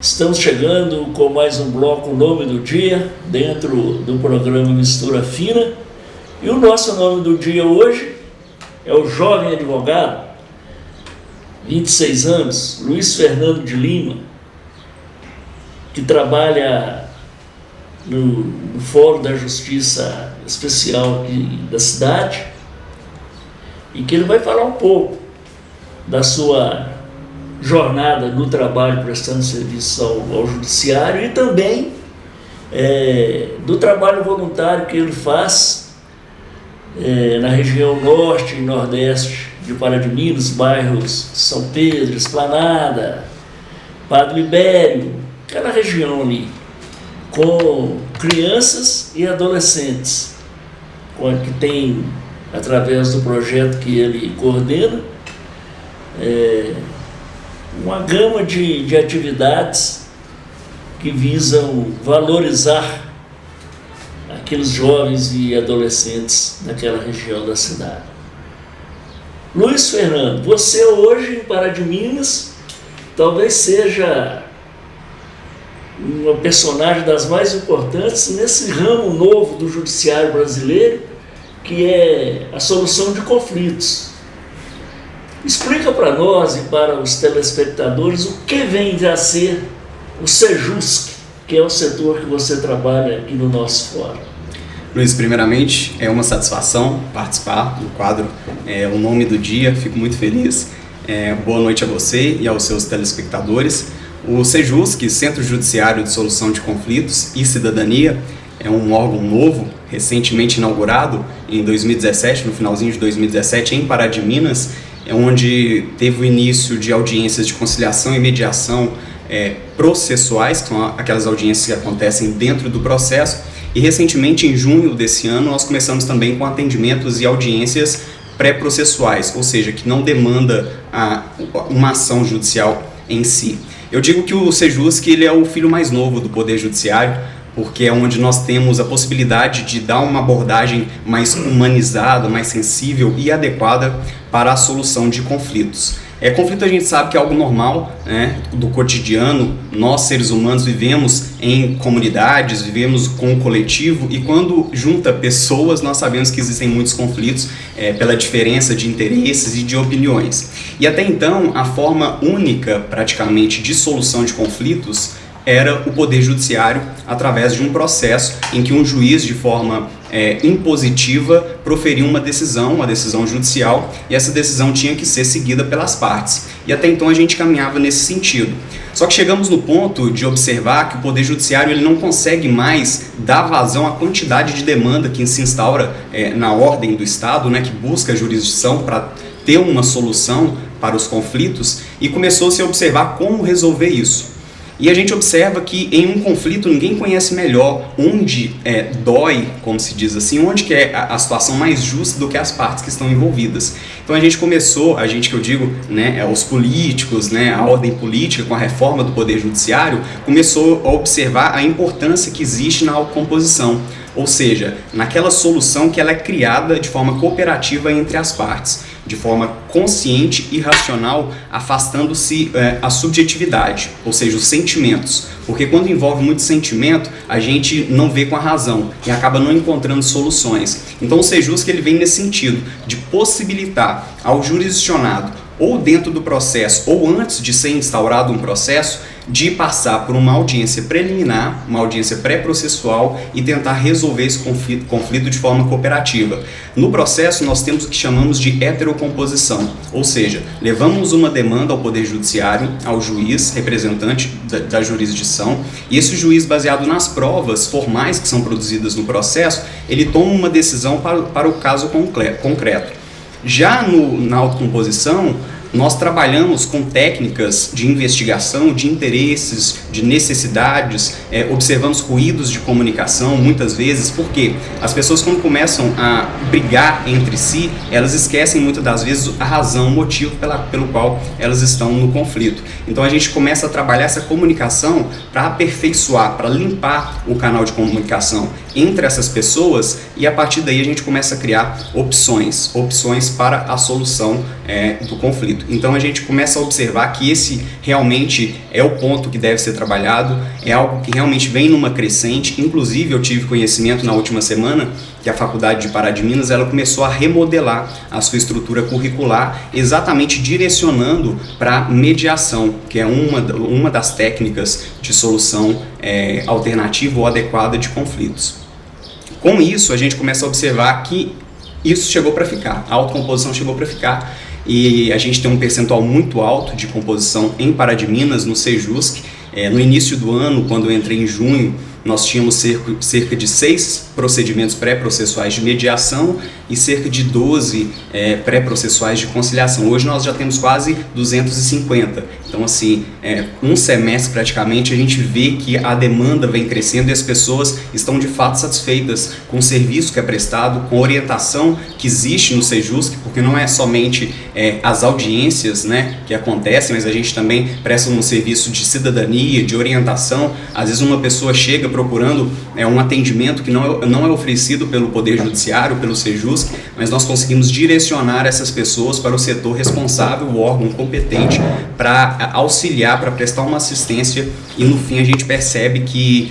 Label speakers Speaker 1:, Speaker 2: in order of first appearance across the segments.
Speaker 1: Estamos chegando com mais um bloco Nome do Dia, dentro do programa Mistura Fina. E o nosso nome do dia hoje é o jovem advogado, 26 anos, Luiz Fernando de Lima, que trabalha no Fórum da Justiça Especial aqui da cidade, e que ele vai falar um pouco da sua jornada no trabalho prestando serviço ao judiciário e também do trabalho voluntário que ele faz na região norte e nordeste de Pará de Minas, bairros São Pedro, Esplanada, Padre Libério, aquela região ali, com crianças e adolescentes, que tem, através do projeto que ele coordena, uma gama de atividades que visam valorizar aqueles jovens e adolescentes daquela região da cidade. Luiz Fernando, você hoje em Pará de Minas talvez seja uma personagem das mais importantes nesse ramo novo do judiciário brasileiro, que é a solução de conflitos. Explica para nós e para os telespectadores o que vem a ser o Sejusc, que é o setor que você trabalha aqui no nosso fórum.
Speaker 2: Luiz, primeiramente, é uma satisfação participar do quadro O Nome do Dia, fico muito feliz. Boa noite a você e aos seus telespectadores. O Sejusc, Centro Judiciário de Solução de Conflitos e Cidadania, é um órgão novo, recentemente inaugurado em 2017, no finalzinho de 2017, em Pará de Minas, onde teve o início de audiências de conciliação e mediação processuais, que são aquelas audiências que acontecem dentro do processo, e recentemente, em junho desse ano, nós começamos também com atendimentos e audiências pré-processuais, ou seja, que não demanda uma ação judicial em si. Eu digo que o Sejusc ele é o filho mais novo do Poder Judiciário, porque é onde nós temos a possibilidade de dar uma abordagem mais humanizada, mais sensível e adequada para a solução de conflitos. Conflito a gente sabe que é algo normal, né, do cotidiano. Nós, seres humanos, vivemos em comunidades, vivemos com o coletivo, e quando junta pessoas, nós sabemos que existem muitos conflitos pela diferença de interesses e de opiniões. E até então, a forma única, praticamente, de solução de conflitos era o Poder Judiciário, através de um processo em que um juiz, de forma impositiva, proferiu uma decisão judicial, e essa decisão tinha que ser seguida pelas partes. E até então a gente caminhava nesse sentido. Só que chegamos no ponto de observar que o Poder Judiciário ele não consegue mais dar vazão à quantidade de demanda que se instaura na ordem do Estado, né, que busca a jurisdição para ter uma solução para os conflitos, e começou-se a observar como resolver isso. E a gente observa que em um conflito ninguém conhece melhor onde dói, como se diz assim, onde que é a situação mais justa do que as partes que estão envolvidas. Então a gente começou, que eu digo, né, os políticos, né, a ordem política com a reforma do Poder Judiciário, começou a observar a importância que existe na autocomposição, ou seja, naquela solução que ela é criada de forma cooperativa entre as partes, de forma consciente e racional, afastando-se a subjetividade, ou seja, os sentimentos. Porque quando envolve muito sentimento, a gente não vê com a razão e acaba não encontrando soluções. Então o Sejusc ele vem nesse sentido, de possibilitar ao jurisdicionado, ou dentro do processo, ou antes de ser instaurado um processo, de passar por uma audiência preliminar, uma audiência pré-processual, e tentar resolver esse conflito de forma cooperativa. No processo, nós temos o que chamamos de heterocomposição, ou seja, levamos uma demanda ao Poder Judiciário, ao juiz, representante da jurisdição, e esse juiz, baseado nas provas formais que são produzidas no processo, ele toma uma decisão para o caso concreto. Já na autocomposição, nós trabalhamos com técnicas de investigação, de interesses, de necessidades, observamos ruídos de comunicação muitas vezes, porque as pessoas quando começam a brigar entre si, elas esquecem muitas das vezes a razão, o motivo pelo qual elas estão no conflito. Então a gente começa a trabalhar essa comunicação para aperfeiçoar, para limpar o canal de comunicação entre essas pessoas, e a partir daí a gente começa a criar opções para a solução do conflito. Então a gente começa a observar que esse realmente é o ponto que deve ser trabalhado trabalhado, é algo que realmente vem numa crescente. Inclusive, eu tive conhecimento na última semana que a Faculdade de Pará de Minas ela começou a remodelar a sua estrutura curricular, exatamente direcionando para mediação, que é uma das técnicas de solução alternativa ou adequada de conflitos. Com isso, a gente começa a observar que isso chegou para ficar, a autocomposição chegou para ficar, e a gente tem um percentual muito alto de composição em Pará de Minas, no Sejusc. No início do ano, quando eu entrei em junho, nós tínhamos cerca de 6 procedimentos pré-processuais de mediação e cerca de 12 pré-processuais de conciliação. Hoje nós já temos quase 250. Então, assim, um semestre praticamente, a gente vê que a demanda vem crescendo e as pessoas estão de fato satisfeitas com o serviço que é prestado, com a orientação que existe no Sejusc, porque não é somente as audiências, né, que acontecem, mas a gente também presta um serviço de cidadania, de orientação. Às vezes uma pessoa chega procurando um atendimento que não é oferecido pelo Poder Judiciário, pelo Sejusc, mas nós conseguimos direcionar essas pessoas para o setor responsável, o órgão competente, para auxiliar, para prestar uma assistência, e no fim a gente percebe que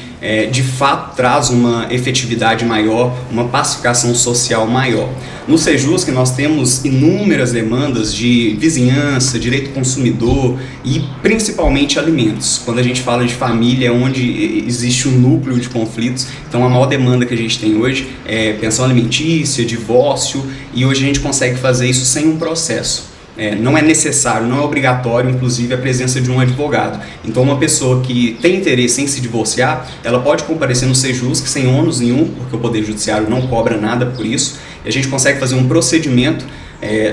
Speaker 2: de fato traz uma efetividade maior, uma pacificação social maior. No Sejusc nós temos inúmeras demandas de vizinhança, direito consumidor e principalmente alimentos. Quando a gente fala de família, é onde existe um núcleo de conflitos, então a maior demanda que a gente tem hoje é pensão alimentícia, divórcio, e hoje a gente consegue fazer isso sem um processo. Não é necessário, não é obrigatório, inclusive, a presença de um advogado. Então, uma pessoa que tem interesse em se divorciar, ela pode comparecer no Sejusc sem ônus nenhum, porque o Poder Judiciário não cobra nada por isso, e a gente consegue fazer um procedimento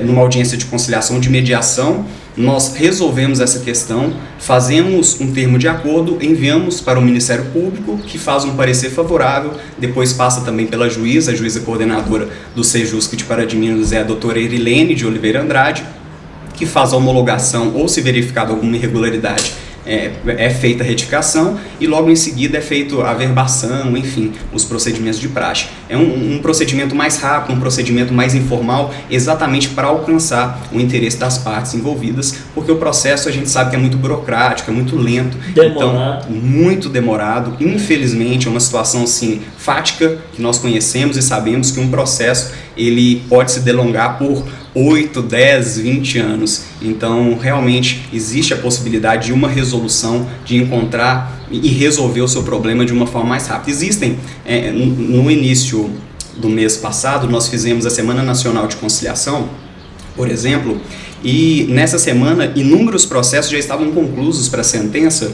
Speaker 2: numa audiência de conciliação, de mediação. Nós resolvemos essa questão, fazemos um termo de acordo, enviamos para o Ministério Público, que faz um parecer favorável, depois passa também pela juíza, a juíza coordenadora do Sejusc de Pará de Minas é a doutora Erilene de Oliveira Andrade, que faz a homologação, ou se verificada alguma irregularidade, é feita a retificação, e logo em seguida é feita a averbação, enfim, os procedimentos de praxe. É um procedimento mais rápido, um procedimento mais informal, exatamente para alcançar o interesse das partes envolvidas, porque o processo a gente sabe que é muito burocrático, é muito lento,
Speaker 1: demorado.
Speaker 2: Então muito demorado. Infelizmente é uma situação assim, fática, que nós conhecemos e sabemos que um processo ele pode se delongar por 8, 10, 20 anos. Então, realmente, existe a possibilidade de uma resolução, de encontrar e resolver o seu problema de uma forma mais rápida. Existem, no início do mês passado, nós fizemos a Semana Nacional de Conciliação, por exemplo, e nessa semana, inúmeros processos já estavam conclusos para a sentença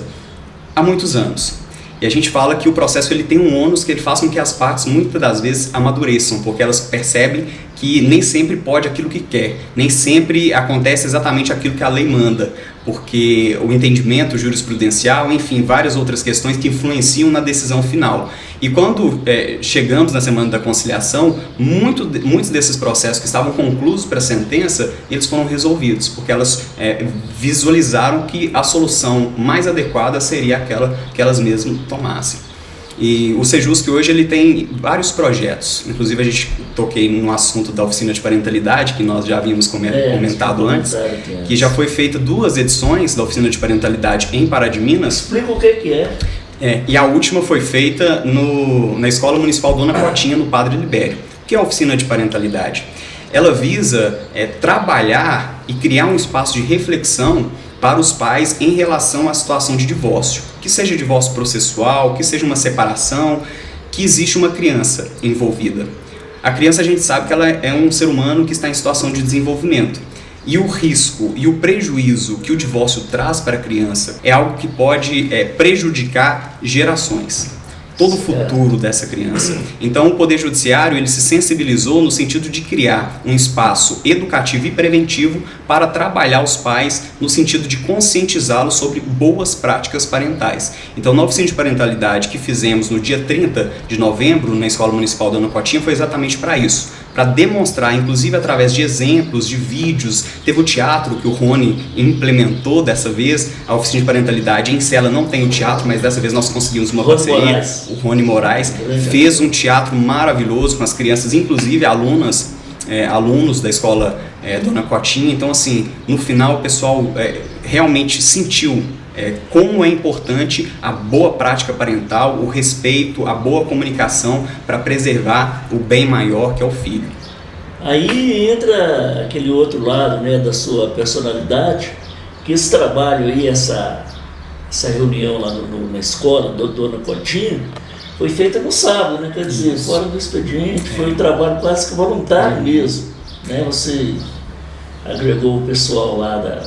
Speaker 2: há muitos anos. E a gente fala que o processo ele tem um ônus que ele faz com que as partes muitas das vezes amadureçam, porque elas percebem que nem sempre pode aquilo que quer, nem sempre acontece exatamente aquilo que a lei manda, porque o entendimento jurisprudencial, enfim, várias outras questões que influenciam na decisão final. E quando chegamos na Semana da Conciliação, muitos desses processos que estavam conclusos para a sentença, eles foram resolvidos, porque elas visualizaram que a solução mais adequada seria aquela que elas mesmas tomassem. E o Sejusc hoje ele tem vários projetos, inclusive a gente toquei no assunto da oficina de parentalidade, que nós já havíamos comentado antes, que já foi feita 2 edições da oficina de parentalidade em Pará de Minas.
Speaker 1: Explica o que é.
Speaker 2: E a última foi feita na Escola Municipal Dona Cotinha, no Padre Libério. O que é a oficina de parentalidade? Ela visa trabalhar e criar um espaço de reflexão para os pais em relação à situação de divórcio, que seja divórcio processual, que seja uma separação, que existe uma criança envolvida. A criança, a gente sabe que ela é um ser humano que está em situação de desenvolvimento, e o risco e o prejuízo que o divórcio traz para a criança é algo que pode prejudicar gerações, todo o futuro dessa criança. Então o Poder Judiciário ele se sensibilizou no sentido de criar um espaço educativo e preventivo para trabalhar os pais no sentido de conscientizá-los sobre boas práticas parentais. Então na oficina de parentalidade que fizemos no dia 30 de novembro na Escola Municipal Dona Cotinha foi exatamente para isso, para demonstrar, inclusive através de exemplos, de vídeos. Teve o teatro que o Rony implementou dessa vez, a oficina de parentalidade em Cela não tem o teatro, mas dessa vez nós conseguimos uma parceria. O Rony Moraes fez um teatro maravilhoso com as crianças, inclusive alunos da escola Dona Cotinha. Então assim, no final o pessoal realmente sentiu como é importante a boa prática parental, o respeito, a boa comunicação para preservar o bem maior que é o filho.
Speaker 1: Aí entra aquele outro lado, né, da sua personalidade, que esse trabalho aí, essa reunião lá na escola, do Dona Continha, foi feita no sábado, né? Quer dizer, fora do expediente, foi um trabalho quase que voluntário mesmo, né? Você agregou o pessoal lá da...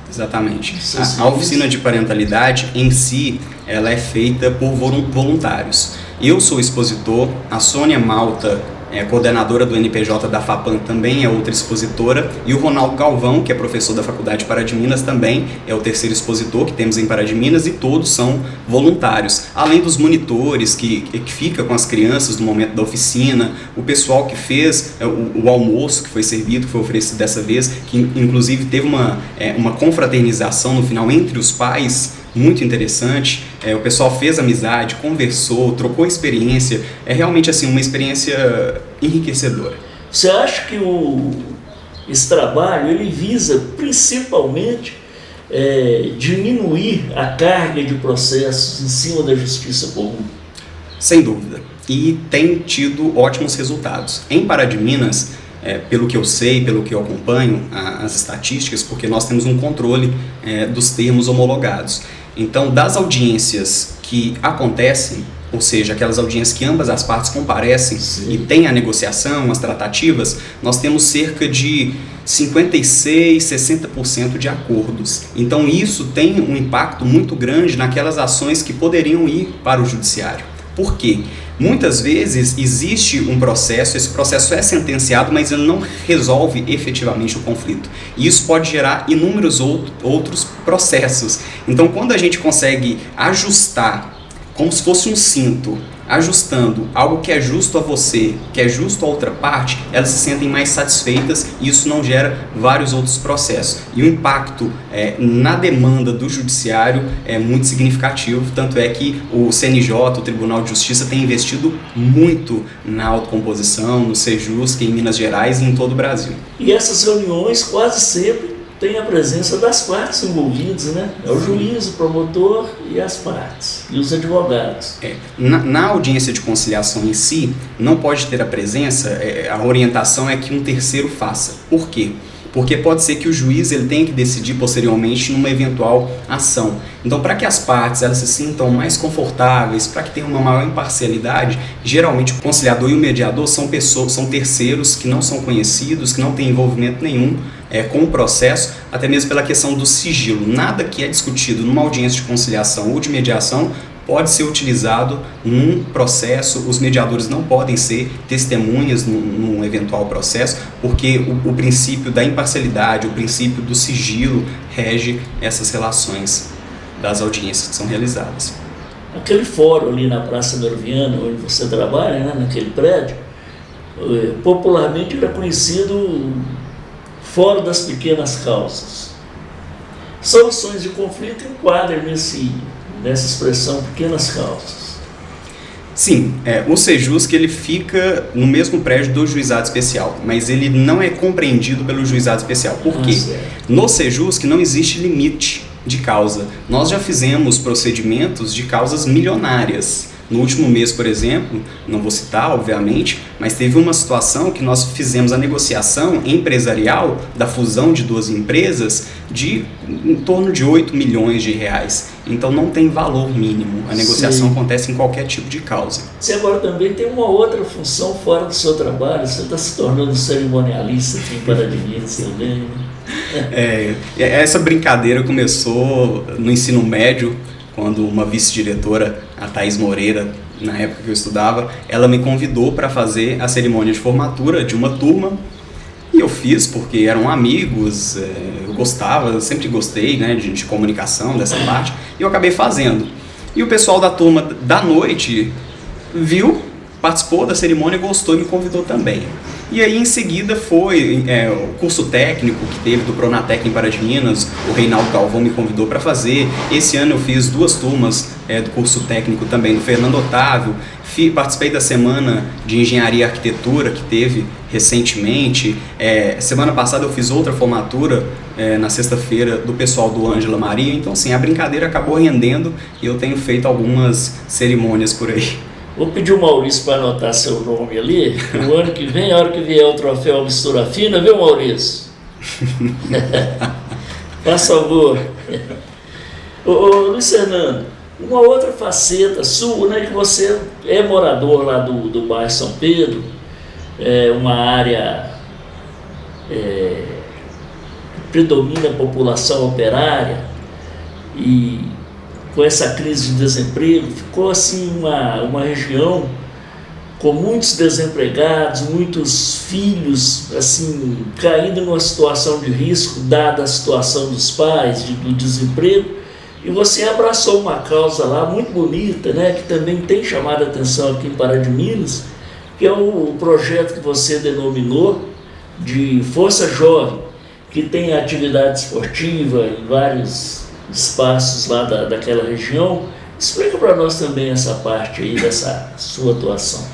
Speaker 2: Exatamente. A oficina de parentalidade em si, ela é feita por voluntários. Eu sou expositor, a Sônia Malta, coordenadora do NPJ da FAPAM, também é outra expositora, e o Ronaldo Galvão, que é professor da Faculdade de Pará de Minas, também é o terceiro expositor que temos em Pará de Minas, e todos são voluntários. Além dos monitores que fica com as crianças no momento da oficina, o pessoal que fez o almoço que foi servido, que foi oferecido dessa vez, que inclusive teve uma confraternização no final entre os pais, muito interessante. O pessoal fez amizade, conversou, trocou experiência. É realmente assim uma experiência enriquecedora.
Speaker 1: Você acha que esse trabalho ele visa principalmente diminuir a carga de processos em cima da justiça comum?
Speaker 2: Sem dúvida. E tem tido ótimos resultados. Em Pará de Minas, pelo que eu sei, pelo que eu acompanho, as estatísticas, porque nós temos um controle dos termos homologados. Então, das audiências que acontecem, ou seja, aquelas audiências que ambas as partes comparecem, sim, e tem a negociação, as tratativas, nós temos cerca de 56%, 60% de acordos. Então, isso tem um impacto muito grande naquelas ações que poderiam ir para o judiciário. Por quê? Muitas vezes existe um processo, esse processo é sentenciado, mas ele não resolve efetivamente o conflito. E isso pode gerar inúmeros outros processos. Então, quando a gente consegue ajustar, como se fosse um cinto, ajustando algo que é justo a você, que é justo a outra parte, elas se sentem mais satisfeitas e isso não gera vários outros processos. E o impacto na demanda do judiciário é muito significativo, tanto é que o CNJ, o Tribunal de Justiça, tem investido muito na autocomposição, no Sejusc, em Minas Gerais e em todo o Brasil.
Speaker 1: E essas reuniões quase sempre tem a presença das partes envolvidas, né? É o juiz, o promotor e as partes, e os advogados.
Speaker 2: Na audiência de conciliação em si, não pode ter a presença, a orientação é que um terceiro faça. Por quê? Porque pode ser que o juiz ele tenha que decidir posteriormente numa eventual ação. Então, para que as partes elas se sintam mais confortáveis, para que tenha uma maior imparcialidade, geralmente o conciliador e o mediador são terceiros que não são conhecidos, que não têm envolvimento nenhum com o processo, até mesmo pela questão do sigilo. Nada que é discutido numa audiência de conciliação ou de mediação pode ser utilizado num processo. Os mediadores não podem ser testemunhas num eventual processo, porque o princípio da imparcialidade, o princípio do sigilo rege essas relações das audiências que são realizadas.
Speaker 1: Aquele fórum ali na Praça Norviana, onde você trabalha, né, naquele prédio, popularmente ele é conhecido Fórum das Pequenas Causas. Soluções de conflito enquadram nessa expressão pequenas causas.
Speaker 2: Sim, o Sejusc ele fica no mesmo prédio do Juizado Especial, mas ele não é compreendido pelo Juizado Especial. Por quê? No Sejusc não existe limite de causa. Nós já fizemos procedimentos de causas milionárias. No último mês, por exemplo, não vou citar, obviamente, mas teve uma situação que nós fizemos a negociação empresarial da fusão de duas empresas de em torno de 8 milhões de reais. Então não tem valor mínimo. A negociação Sim. acontece em qualquer tipo de causa.
Speaker 1: Você agora também tem uma outra função fora do seu trabalho. Você está se tornando cerimonialista aqui em Pará de Minas também, né?
Speaker 2: Essa brincadeira começou no ensino médio, quando uma vice-diretora, a Thaís Moreira, na época que eu estudava, ela me convidou para fazer a cerimônia de formatura de uma turma, e eu fiz porque eram amigos, eu gostava, eu sempre gostei, né, de comunicação, dessa parte, e eu acabei fazendo. E o pessoal da turma da noite viu, participou da cerimônia, gostou e me convidou também. E aí em seguida foi o curso técnico que teve do Pronatec em Pará de Minas, o Reinaldo Galvão me convidou para fazer. Esse ano eu fiz 2 turmas do curso técnico também do Fernando Otávio. Participei da semana de Engenharia e Arquitetura que teve recentemente. Semana passada eu fiz outra formatura na sexta-feira do pessoal do Ângela Maria. Então assim, a brincadeira acabou rendendo e eu tenho feito algumas cerimônias por aí.
Speaker 1: Vou pedir o Maurício para anotar seu nome ali. No ano que vem, a hora que vier o troféu Mistura Fina, viu, Maurício? Faz favor. Ô, Luiz Fernando, uma outra faceta sua, né, que você é morador lá do bairro São Pedro, uma área que predomina a população operária, e com essa crise de desemprego, ficou assim uma região com muitos desempregados, muitos filhos assim caindo numa situação de risco, dada a situação dos pais, do desemprego, e você abraçou uma causa lá muito bonita, né, que também tem chamado a atenção aqui em Pará de Minas, que é o projeto que você denominou de Força Jovem, que tem atividade esportiva em vários espaços lá daquela região. Explica para nós também essa parte aí dessa sua atuação.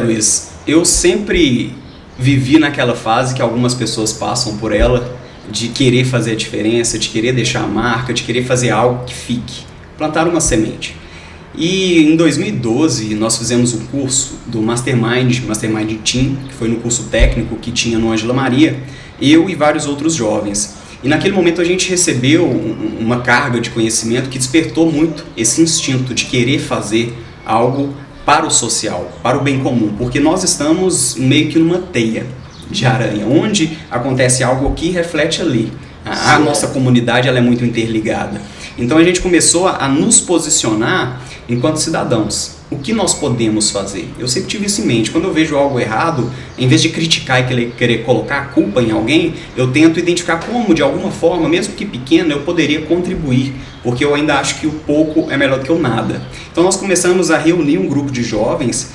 Speaker 2: Luiz, eu sempre vivi naquela fase que algumas pessoas passam por ela, de querer fazer a diferença, de querer deixar a marca, de querer fazer algo que fique, plantar uma semente. E em 2012 nós fizemos um curso do Mastermind Team, que foi no curso técnico que tinha no Ângela Maria, eu e vários outros jovens. E naquele momento a gente recebeu uma carga de conhecimento que despertou muito esse instinto de querer fazer algo para o social, para o bem comum, porque nós estamos meio que numa teia de aranha, onde acontece algo que reflete ali. A nossa comunidade ela é muito interligada. Então a gente começou a nos posicionar enquanto cidadãos. O que nós podemos fazer? Eu sempre tive isso em mente. Quando eu vejo algo errado, em vez de criticar e querer colocar a culpa em alguém, eu tento identificar como, de alguma forma, mesmo que pequena, eu poderia contribuir, porque eu ainda acho que o pouco é melhor do que o nada. Então nós começamos a reunir um grupo de jovens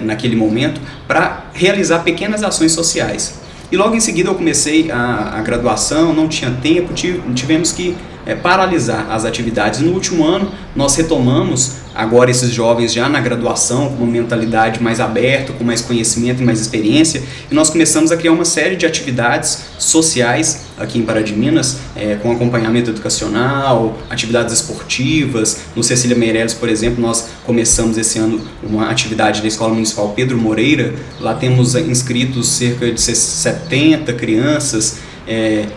Speaker 2: naquele momento para realizar pequenas ações sociais. E logo em seguida eu comecei a graduação, não tinha tempo, tivemos que paralisar as atividades. No último ano nós retomamos agora esses jovens já na graduação, com uma mentalidade mais aberta, com mais conhecimento e mais experiência, e nós começamos a criar uma série de atividades sociais aqui em Pará de Minas, com acompanhamento educacional, atividades esportivas. No Cecília Meirelles, por exemplo, nós começamos esse ano uma atividade da Escola Municipal Pedro Moreira. Lá temos inscritos cerca de 70 crianças.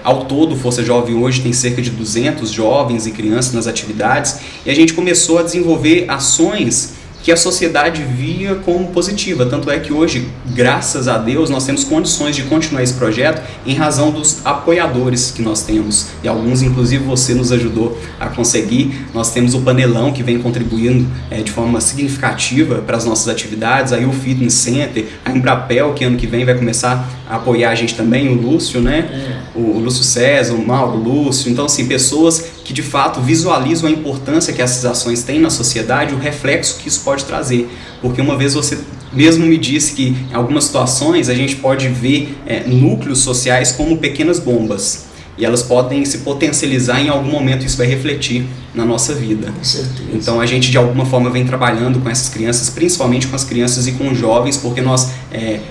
Speaker 2: Ao todo, Força Jovem hoje tem cerca de 200 jovens e crianças nas atividades, e a gente começou a desenvolver ações que a sociedade via como positiva. Tanto é que hoje, graças a Deus, nós temos condições de continuar esse projeto em razão dos apoiadores que nós temos, e alguns, inclusive, você nos ajudou a conseguir. Nós temos o Panelão, que vem contribuindo de forma significativa para as nossas atividades, aí o Fitness Center, a Embrapel, que ano que vem vai começar a apoiar a gente também, o Lúcio, né? O Lúcio César, o Mauro, o Lúcio. Então, assim, pessoas que de fato visualizam a importância que essas ações têm na sociedade, o reflexo que isso pode trazer. Porque uma vez você mesmo me disse que em algumas situações a gente pode ver núcleos sociais como pequenas bombas. E elas podem se potencializar, em algum momento isso vai refletir na nossa vida.
Speaker 1: Com certeza.
Speaker 2: Então a gente de alguma forma vem trabalhando com essas crianças, principalmente com as crianças e com os jovens, porque nós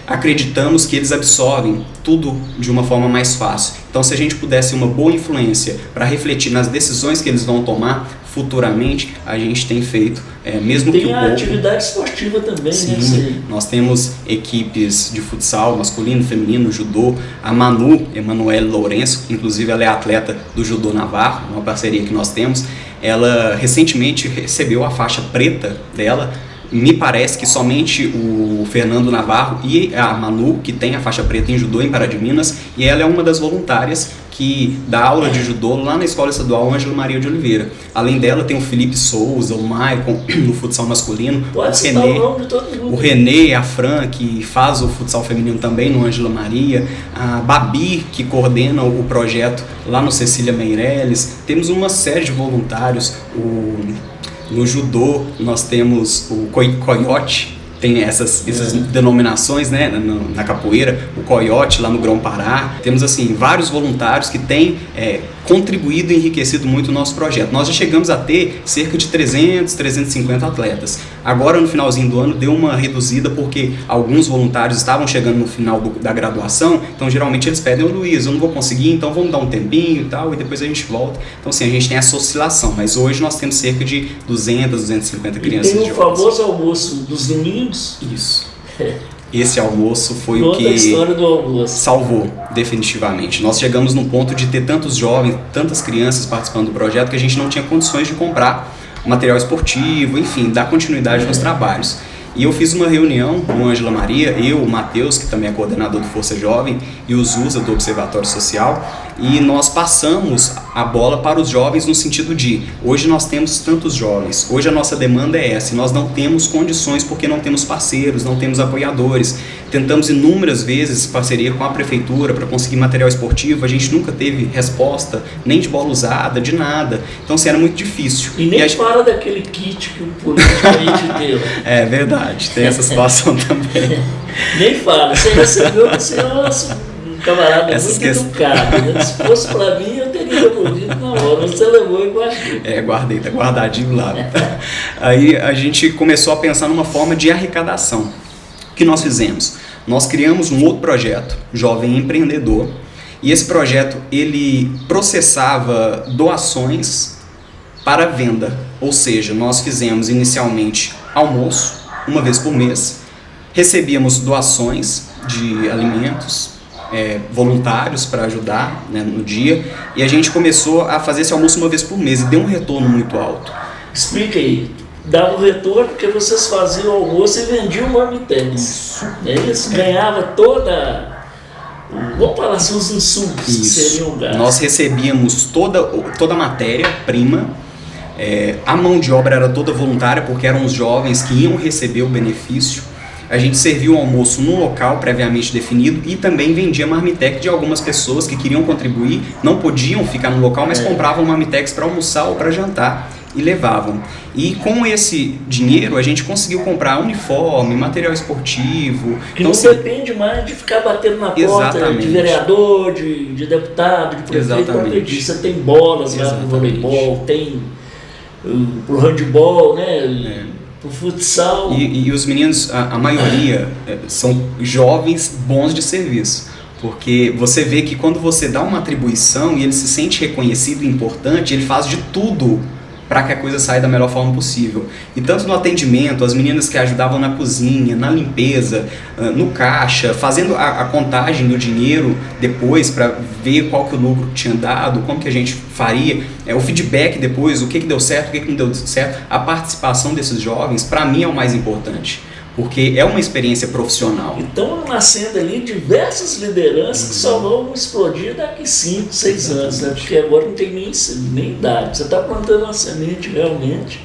Speaker 2: acreditamos que eles absorvem tudo de uma forma mais fácil. Então se a gente pudesse uma boa influência para refletir nas decisões que eles vão tomar futuramente, a gente tem feito, mesmo que o pouco. Tem a
Speaker 1: atividade esportiva também,
Speaker 2: sim,
Speaker 1: né?
Speaker 2: Nós temos equipes de futsal, masculino, feminino, judô. A Manu Emanuele Lourenço, inclusive ela é atleta do Judô Navarro, uma parceria que nós temos. Ela recentemente recebeu a faixa preta dela. Me parece que somente o Fernando Navarro e a Manu, que tem a faixa preta em judô em Pará de Minas, e ela é uma das voluntárias que dá aula de judô lá na Escola Estadual Ângela Maria de Oliveira. Além dela tem o Felipe Souza, o Maicon no futsal masculino, o Renê, a Fran, que faz o futsal feminino também no Ângela Maria, a Babi, que coordena o projeto lá no Cecília Meirelles. Temos uma série de voluntários. No judô nós temos o Coiote, tem essas denominações, né, na capoeira, o coiote lá no Grão-Pará. Temos assim vários voluntários que têm contribuído e enriquecido muito o nosso projeto. Nós já chegamos a ter cerca de 300, 350 atletas. Agora no finalzinho do ano deu uma reduzida porque alguns voluntários estavam chegando no final da graduação, então geralmente eles pedem: ô Luiz, eu não vou conseguir, então vamos dar um tempinho e tal, e depois a gente volta. Então assim, a gente tem essa oscilação, mas hoje nós temos cerca de 200, 250 crianças.
Speaker 1: E tem o famoso almoço dos domingos.
Speaker 2: Isso. Esse almoço foi
Speaker 1: Toda
Speaker 2: o que
Speaker 1: a história do almoço
Speaker 2: salvou definitivamente. Nós chegamos num ponto de ter tantos jovens, tantas crianças participando do projeto que a gente não tinha condições de comprar material esportivo, enfim, dar continuidade nos trabalhos. E eu fiz uma reunião com a Ângela Maria, eu, o Matheus, que também é coordenador do Força Jovem, e o Zusa, do Observatório Social, e nós passamos a bola para os jovens no sentido de: hoje nós temos tantos jovens, hoje a nossa demanda é essa, e nós não temos condições porque não temos parceiros, não temos apoiadores. Tentamos inúmeras vezes parceria com a prefeitura para conseguir material esportivo, a gente nunca teve resposta, nem de bola usada, de nada. Então, assim, era muito difícil.
Speaker 1: E nem fala daquele kit que o político aí te deu.
Speaker 2: É verdade, tem essa situação também.
Speaker 1: Nem fala, você recebeu, você é um camarada muito educado, né? Se fosse para mim, eu teria devolvido na hora, você levou e guardou.
Speaker 2: Guardei, tá guardadinho lá. Aí a gente começou a pensar numa forma de arrecadação. O que nós fizemos? Nós criamos um outro projeto, Jovem Empreendedor, e esse projeto ele processava doações para venda, ou seja, nós fizemos inicialmente almoço, uma vez por mês, recebíamos doações de alimentos, voluntários para ajudar, né, no dia, e a gente começou a fazer esse almoço uma vez por mês e deu um retorno muito alto.
Speaker 1: Explica aí. Dava o retorno porque vocês faziam o almoço e vendiam o marmitex. Eles ganhavam toda, vamos falar assim, os insumos que seriam gastos.
Speaker 2: Nós recebíamos toda a matéria-prima, a mão de obra era toda voluntária porque eram os jovens que iam receber o benefício. A gente servia o almoço num local previamente definido e também vendia marmitex de algumas pessoas que queriam contribuir, não podiam ficar no local, mas compravam marmitex para almoçar ou para jantar e levavam. E com esse dinheiro a gente conseguiu comprar uniforme, material esportivo.
Speaker 1: Que então, não depende mais de ficar batendo na porta de vereador, de deputado, de prefeito. Você tem bolas lá pro voleibol, tem pro handebol, né? Pro futsal.
Speaker 2: E os meninos, a maioria, são jovens bons de serviço. Porque você vê que quando você dá uma atribuição e ele se sente reconhecido e importante, ele faz de tudo para que a coisa saia da melhor forma possível. E tanto no atendimento, as meninas que ajudavam na cozinha, na limpeza, no caixa, fazendo a contagem do dinheiro depois para ver qual que o lucro tinha dado, como que a gente faria, o feedback depois, o que deu certo, o que não deu certo, a participação desses jovens, para mim é o mais importante. Porque é uma experiência profissional.
Speaker 1: Então, nascendo ali diversas lideranças que só vão explodir daqui 5, 6 anos, né? Porque agora não tem nem idade. Você está plantando uma semente realmente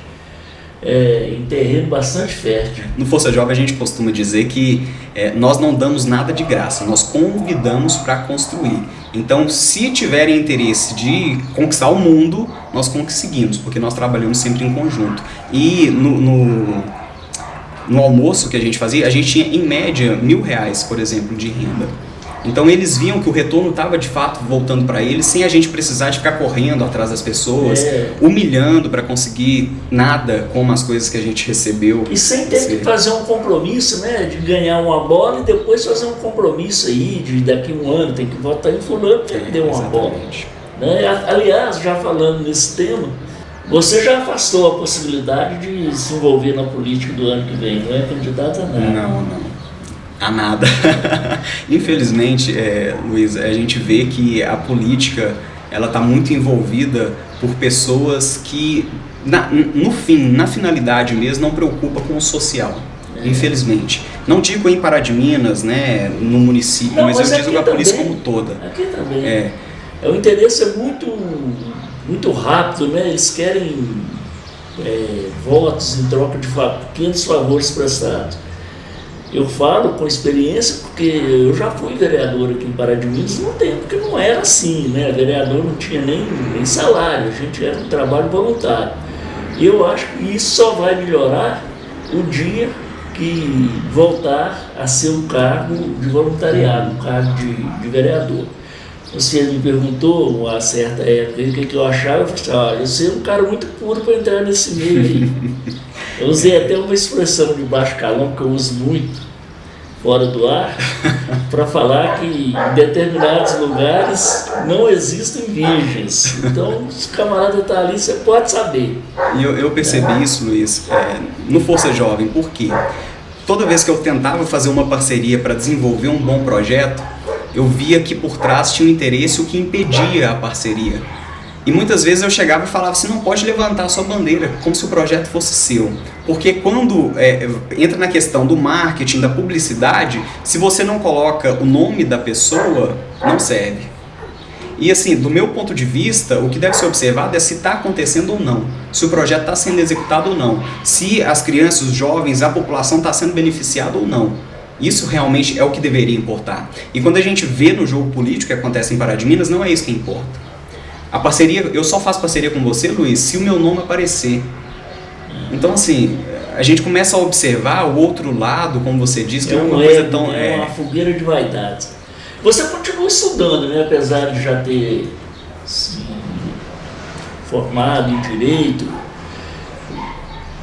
Speaker 1: em terreno bastante fértil.
Speaker 2: No Força Jovem a gente costuma dizer que nós não damos nada de graça, nós convidamos para construir. Então, se tiverem interesse de conquistar o mundo, nós conseguimos, porque nós trabalhamos sempre em conjunto. E no almoço que a gente fazia, a gente tinha em média R$1.000, por exemplo, de renda. Então eles viam que o retorno estava de fato voltando para eles, sem a gente precisar de ficar correndo atrás das pessoas, humilhando para conseguir nada como as coisas que a gente recebeu.
Speaker 1: E sem ter que fazer um compromisso, né, de ganhar uma bola e depois fazer um compromisso aí, de daqui a um ano tem que votar em fulano que deu uma bola. Né? Aliás, já falando nesse tema, você já afastou a possibilidade de se envolver na política do ano que vem, não é candidato a nada?
Speaker 2: Não. A nada. Infelizmente, Luiz, a gente vê que a política ela está muito envolvida por pessoas que, no fim, na finalidade mesmo, não preocupa com o social. Infelizmente. Não digo em Pará de Minas, né, no município, mas eu digo a polícia como toda.
Speaker 1: Aqui também. O interesse é muito rápido, né? Eles querem votos em troca de pequenos favores prestados. Eu falo com experiência porque eu já fui vereador aqui em Pará de Minas num tempo que não era assim, né? Vereador não tinha nem salário, a gente era um trabalho voluntário. E eu acho que isso só vai melhorar o dia que voltar a ser um cargo de voluntariado, um cargo de vereador. Você me perguntou, uma certa época, o que eu achava. Eu falei assim, olha, eu sou um cara muito puro para entrar nesse meio aí. Eu usei até uma expressão de baixo calão, que eu uso muito, fora do ar, para falar que em determinados lugares não existem virgens. Então, se o camarada está ali, você pode saber.
Speaker 2: E eu percebi isso, Luiz, no Força Jovem. Por quê? Toda vez que eu tentava fazer uma parceria para desenvolver um bom projeto, eu via que por trás tinha um interesse, o que impedia a parceria. E muitas vezes eu chegava e falava assim, não pode levantar a sua bandeira, como se o projeto fosse seu. Porque quando entra na questão do marketing, da publicidade, se você não coloca o nome da pessoa, não serve. E assim, do meu ponto de vista, o que deve ser observado é se está acontecendo ou não, se o projeto está sendo executado ou não, se as crianças, os jovens, a população está sendo beneficiada ou não. Isso realmente é o que deveria importar. E quando a gente vê no jogo político que acontece em Pará de Minas, não é isso que importa. A parceria, eu só faço parceria com você, Luiz, se o meu nome aparecer. Então, assim, a gente começa a observar o outro lado, como você disse, que é uma coisa tão...
Speaker 1: É uma fogueira de vaidades. Você continua estudando, né? Apesar de já ter se formado em Direito,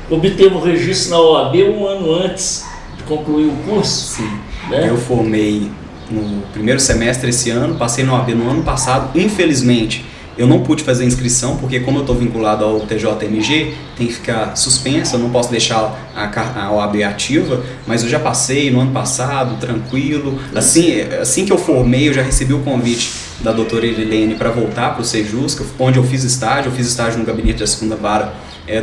Speaker 1: obteve o registro na OAB um ano antes de concluir o curso.
Speaker 2: Sim,
Speaker 1: né?
Speaker 2: Eu formei no primeiro semestre esse ano, passei na OAB no ano passado, infelizmente. Eu não pude fazer inscrição, porque como eu estou vinculado ao TJMG, tem que ficar suspensa, eu não posso deixar a OAB ativa, mas eu já passei no ano passado, tranquilo. Assim que eu formei, eu já recebi o convite da doutora Irilene para voltar para o Sejusc, onde eu fiz estágio no gabinete da segunda vara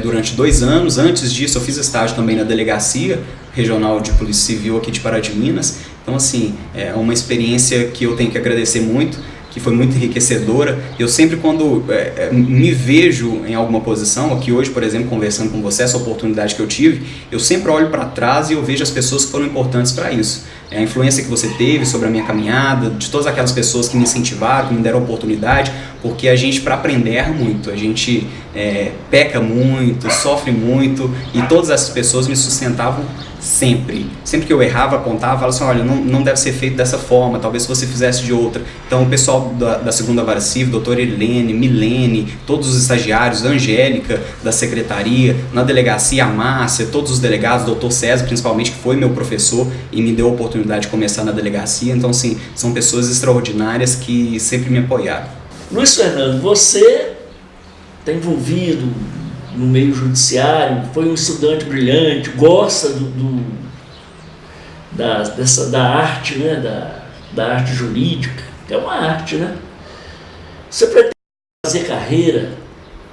Speaker 2: durante 2 anos. Antes disso, eu fiz estágio também na Delegacia Regional de Polícia Civil aqui de Pará de Minas. Então, assim, é uma experiência que eu tenho que agradecer muito, que foi muito enriquecedora. Eu sempre, quando me vejo em alguma posição, aqui hoje, por exemplo, conversando com você, essa oportunidade que eu tive, eu sempre olho para trás e eu vejo as pessoas que foram importantes para isso. A influência que você teve sobre a minha caminhada, de todas aquelas pessoas que me incentivaram, que me deram oportunidade, porque a gente, para aprender, erra muito, a gente peca muito, sofre muito, e todas essas pessoas me sustentavam sempre. Sempre que eu errava, apontava, falava assim, olha, não deve ser feito dessa forma, talvez se você fizesse de outra. Então o pessoal da segunda vara civil, doutora Helene, Milene, todos os estagiários, a Angélica da secretaria, na delegacia, a Márcia, todos os delegados, doutor César principalmente, que foi meu professor e me deu a oportunidade de começar na delegacia. Então, assim, são pessoas extraordinárias que sempre me apoiaram.
Speaker 1: Luiz Fernando, você está envolvido no meio judiciário, foi um estudante brilhante, gosta da arte, né? da arte jurídica, que é uma arte, né? Você pretende fazer carreira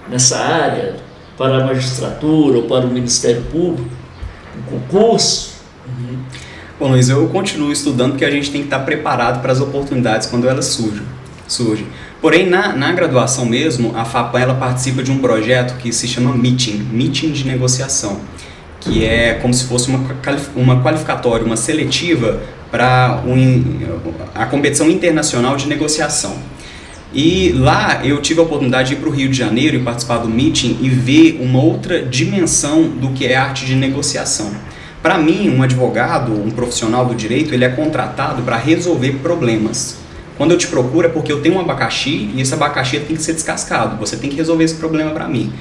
Speaker 1: nessa área para a magistratura ou para o Ministério Público, um concurso?
Speaker 2: Bom, Luiz, eu continuo estudando porque a gente tem que estar preparado para as oportunidades quando elas surgem. Porém, na graduação mesmo, a FAPAM ela participa de um projeto que se chama Meeting de Negociação, que é como se fosse uma qualificatória, uma seletiva para a competição internacional de negociação. E lá eu tive a oportunidade de ir para o Rio de Janeiro e participar do meeting e ver uma outra dimensão do que é a arte de negociação. Para mim, um advogado, um profissional do direito, ele é contratado para resolver problemas. Quando eu te procuro é porque eu tenho um abacaxi e esse abacaxi tem que ser descascado, você tem que resolver esse problema para mim.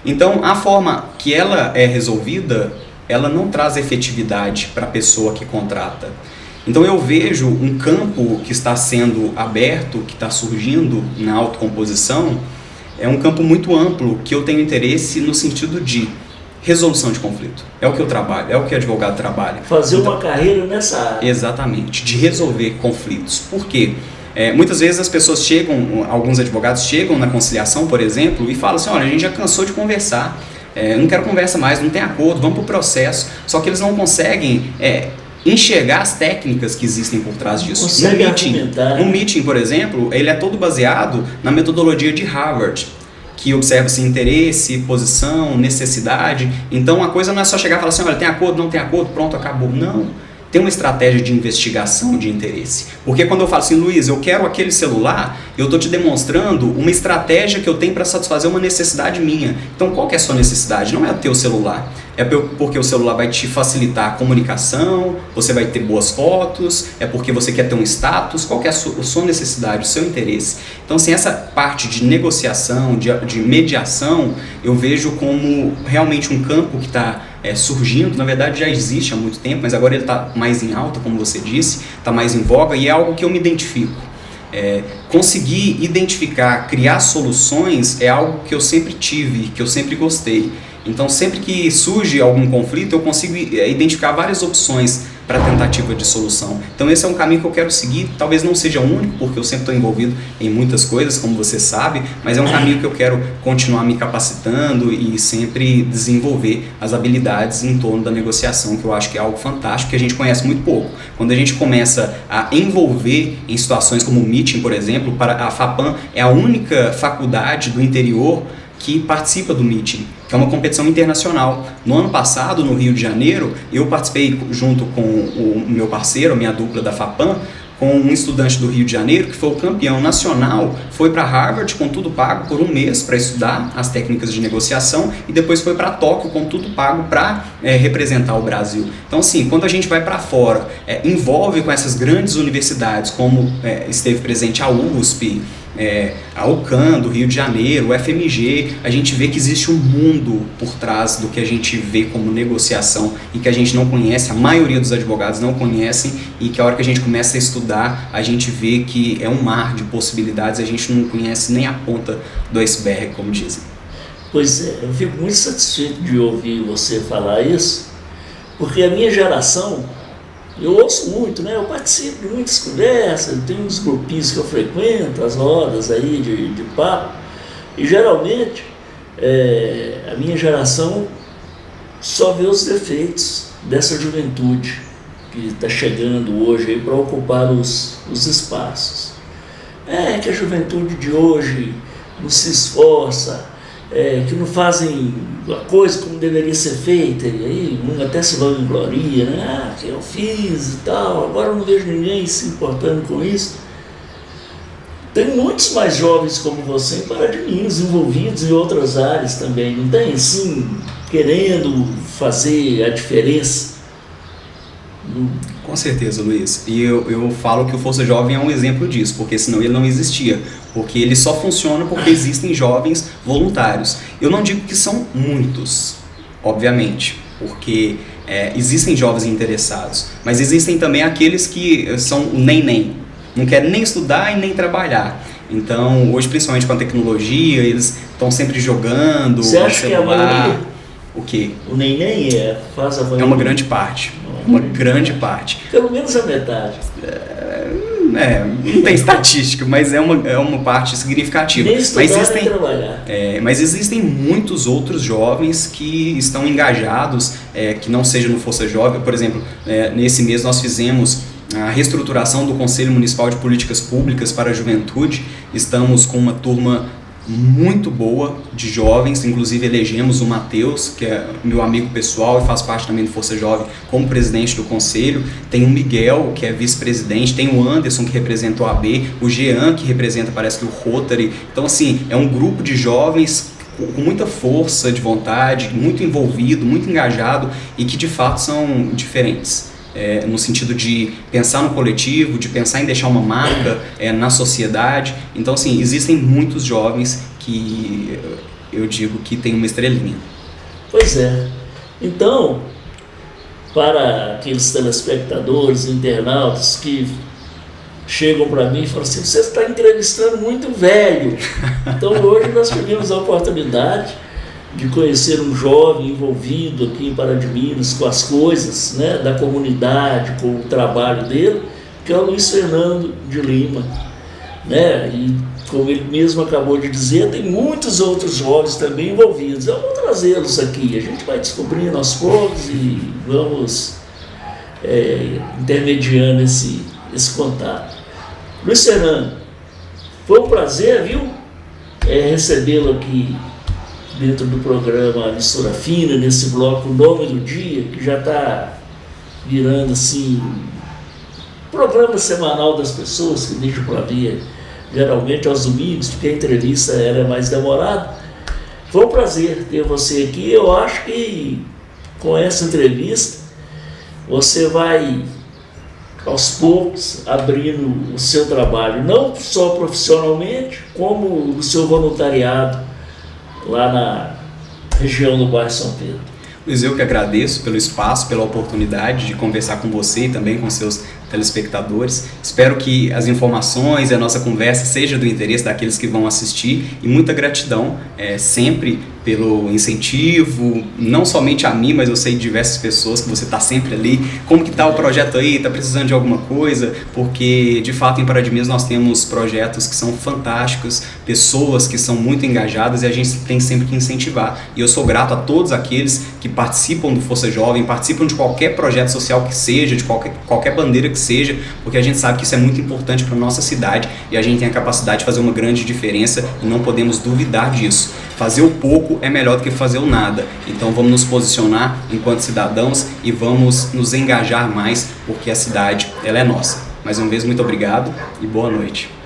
Speaker 2: Então, a forma que ela é resolvida, ela não traz efetividade para a pessoa que contrata. Então, eu vejo um campo que está sendo aberto, que está surgindo na autocomposição, é um campo muito amplo que eu tenho interesse no sentido de resolução de conflito. É o que eu trabalho, é o que o advogado trabalha.
Speaker 1: Fazer uma carreira nessa área.
Speaker 2: Exatamente, de resolver conflitos. Por quê? Muitas vezes as pessoas alguns advogados chegam na conciliação, por exemplo, e falam assim, olha, a gente já cansou de conversar, não quero conversa mais, não tem acordo, vamos para o processo. Só que eles não conseguem enxergar as técnicas que existem por trás disso. No meeting, por exemplo, ele é todo baseado na metodologia de Harvard, que observa-se interesse, posição, necessidade. Então a coisa não é só chegar e falar assim, olha, tem acordo, não tem acordo, pronto, acabou. Não. ter uma estratégia de investigação de interesse. Porque quando eu falo assim, Luiz, eu quero aquele celular, eu estou te demonstrando uma estratégia que eu tenho para satisfazer uma necessidade minha. Então qual que é a sua necessidade? Não é ter o celular. É porque o celular vai te facilitar a comunicação, você vai ter boas fotos, é porque você quer ter um status, qual que é a sua necessidade, o seu interesse. Então, assim, essa parte de negociação, de mediação, eu vejo como realmente um campo que está surgindo, na verdade já existe há muito tempo, mas agora ele está mais em alta, como você disse, está mais em voga e é algo que eu me identifico. Conseguir identificar, criar soluções é algo que eu sempre tive, que eu sempre gostei. Então, sempre que surge algum conflito, eu consigo identificar várias opções para tentativa de solução. Então, esse é um caminho que eu quero seguir. Talvez não seja o único, porque eu sempre estou envolvido em muitas coisas, como você sabe, mas é um caminho que eu quero continuar me capacitando e sempre desenvolver as habilidades em torno da negociação, que eu acho que é algo fantástico, que a gente conhece muito pouco. Quando a gente começa a envolver em situações como o meeting, por exemplo, a FAPAM é a única faculdade do interior que participa do meeting, que é uma competição internacional. No ano passado, no Rio de Janeiro, eu participei junto com o meu parceiro, a minha dupla da FAPAM, com um estudante do Rio de Janeiro, que foi o campeão nacional, foi para Harvard com tudo pago por um mês para estudar as técnicas de negociação e depois foi para Tóquio com tudo pago para representar o Brasil. Então, assim, quando a gente vai para fora, envolve com essas grandes universidades, como esteve presente a USP, a UCAM do Rio de Janeiro, o FMG, a gente vê que existe um mundo por trás do que a gente vê como negociação e que a gente não conhece, a maioria dos advogados não conhecem, e que a hora que a gente começa a estudar, a gente vê que é um mar de possibilidades, a gente não conhece nem a ponta do iceberg, como dizem.
Speaker 1: Pois é, eu fico muito satisfeito de ouvir você falar isso, porque a minha geração, eu ouço muito, né? Eu participo de muitas conversas, tem uns grupinhos que eu frequento, as rodas aí de papo, e geralmente a minha geração só vê os defeitos dessa juventude que está chegando hoje aí para ocupar os espaços. Que a juventude de hoje não se esforça, que não fazem a coisa como deveria ser feita, e aí até se vangloria, né? Que eu fiz e tal, agora eu não vejo ninguém se importando com isso. Tem muitos mais jovens como você em Pará de Minas, envolvidos em outras áreas também, não tem, assim, querendo fazer a diferença?
Speaker 2: Com certeza, Luiz. E eu falo que o Força Jovem é um exemplo disso, porque senão ele não existia. Porque ele só funciona porque existem jovens voluntários. Eu não digo que são muitos, obviamente, porque existem jovens interessados, mas existem também aqueles que são o nem, não querem nem estudar e nem trabalhar. Então, hoje, principalmente com a tecnologia, eles estão sempre jogando.
Speaker 1: Você acha que é a maioria?
Speaker 2: O quê?
Speaker 1: O nem faz a maioria?
Speaker 2: É uma grande parte. Uma grande parte.
Speaker 1: Pelo menos a metade.
Speaker 2: Não tem estatística, mas é uma parte significativa.
Speaker 1: Nem estudar, nem trabalhar.
Speaker 2: Mas existem muitos outros jovens que estão engajados, que não seja no Força Jovem. Por exemplo, nesse mês nós fizemos a reestruturação do Conselho Municipal de Políticas Públicas para a Juventude. Estamos com uma turma muito boa de jovens, inclusive elegemos o Matheus, que é meu amigo pessoal e faz parte também do Força Jovem, como presidente do conselho. Tem o Miguel, que é vice-presidente, tem o Anderson, que representa o AB, o Jean, que representa, parece que o Rotary. Então, assim, é um grupo de jovens com muita força de vontade, muito envolvido, muito engajado e que de fato são diferentes. No sentido de pensar no coletivo, de pensar em deixar uma marca na sociedade. Então, assim, existem muitos jovens que eu digo que tem uma estrelinha.
Speaker 1: Pois é. Então, para aqueles telespectadores, internautas que chegam para mim e falam assim, você está entrevistando muito velho. Então, hoje nós tivemos a oportunidade de conhecer um jovem envolvido aqui em Pará de Minas com as coisas, né, da comunidade, com o trabalho dele, que é o Luiz Fernando de Lima, né? E como ele mesmo acabou de dizer, tem muitos outros jovens também envolvidos. Eu vou trazê-los aqui, a gente vai descobrindo aos poucos e vamos intermediando esse contato. Luiz Fernando, foi um prazer, viu, recebê-lo aqui dentro do programa Mistura Fina, nesse bloco Nome do Dia, que já está virando assim, programa semanal das pessoas que deixam para ver geralmente aos domingos, porque a entrevista era mais demorada. Foi um prazer ter você aqui. Eu acho que com essa entrevista você vai aos poucos abrindo o seu trabalho, não só profissionalmente, como o seu voluntariado lá na região do bairro São Pedro.
Speaker 2: Luiz, eu que agradeço pelo espaço, pela oportunidade de conversar com você e também com seus telespectadores. Espero que as informações e a nossa conversa seja do interesse daqueles que vão assistir, e muita gratidão sempre pelo incentivo, não somente a mim, mas eu sei de diversas pessoas que você está sempre ali. Como que está o projeto aí? Está precisando de alguma coisa? Porque, de fato, em Pará de Minas nós temos projetos que são fantásticos, pessoas que são muito engajadas, e a gente tem sempre que incentivar. E eu sou grato a todos aqueles que participam do Força Jovem, participam de qualquer projeto social que seja, de qualquer bandeira que seja, porque a gente sabe que isso é muito importante para a nossa cidade e a gente tem a capacidade de fazer uma grande diferença e não podemos duvidar disso. Fazer o pouco é melhor do que fazer o nada. Então vamos nos posicionar enquanto cidadãos e vamos nos engajar mais, porque a cidade ela é nossa. Mais uma vez, muito obrigado e boa noite.